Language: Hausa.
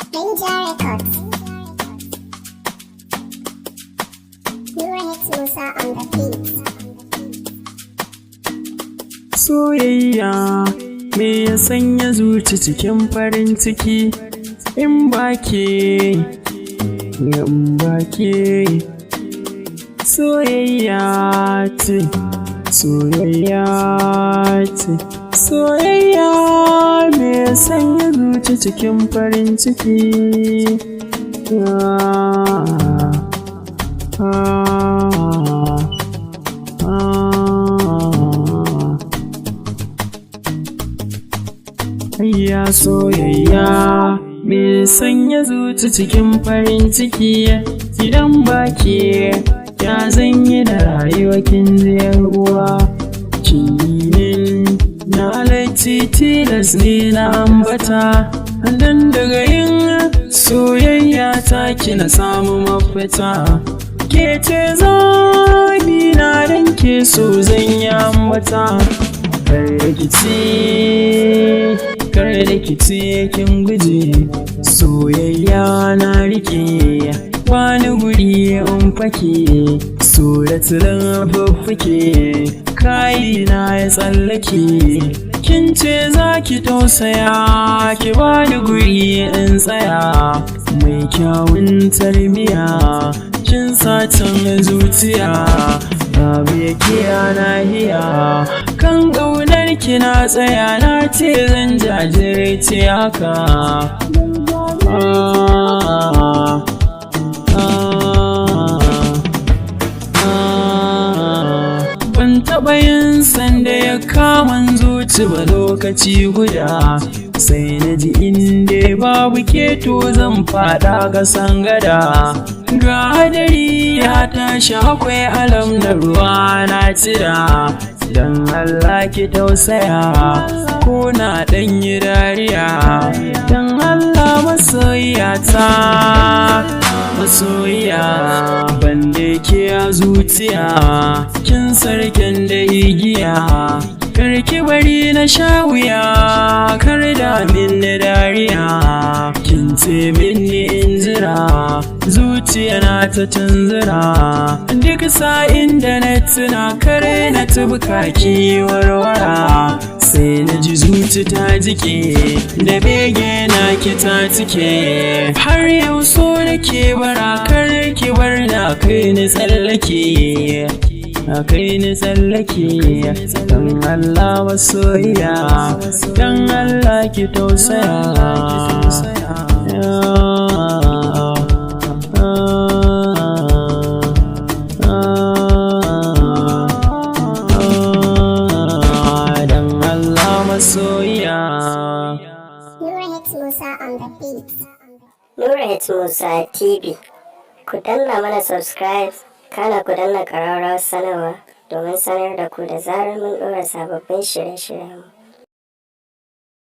Danger Records. Nuwahit Musa on the beat. Soyayya me ya sanya zuci cikin farin ciki in ba ke soyayya ce soyayya me ya sanya zuci cikin farin ciki Ya soyayya me sanya zuci cikin farin ciki idan ba ke ya zanyi da rayuwa kin ziyar uwa kinin na laici tilas ne na ambata dan daga yin soyayya ta ki na samu mafita ke ce zabi na dan ke so zan yi ambata kar rikici kin guje soyayya na rike wani guri in fake suratulan fuffuke kayi na ya tsallake kin ce za ki tausaya ki bani guri in tsaya mai kyawun tarbiya kin satan zuciya babu yake ana hiya kan ƙaunar ki na tsaya na ce zan jajirce haka ban taɓa yin sanda ya kaman zuci ba lokaci guda sai na ji inda babu keto zan fada ga sangada ga hadari ya tashi akwai alam da ruwa na tira don Allah ki tausaya ko na ɗanyi dariya don Allah masoyiya bande ke a zuciya kin sarkin da igiya karki bari na sha wuya kar da min dariya kin ce minni in jira zuciya na ta tunzura duk sa'in da na tuna kare na tubka ki warwara sai na ji zuci ta jike da bege na ki ta tike har yau so nake bara kar ki bar na kai ni tsallake don Allah masoyiya don Allah ki tausaya don Allah masoyiya. Nuwahit Musa on the beat. Nuwahit Musa TV. Ku danna mana subscribe, kana ku danna ƙararrawar sanarwa domin sanar da ku da zarar mun ɗora sababbin shirye-shiryen.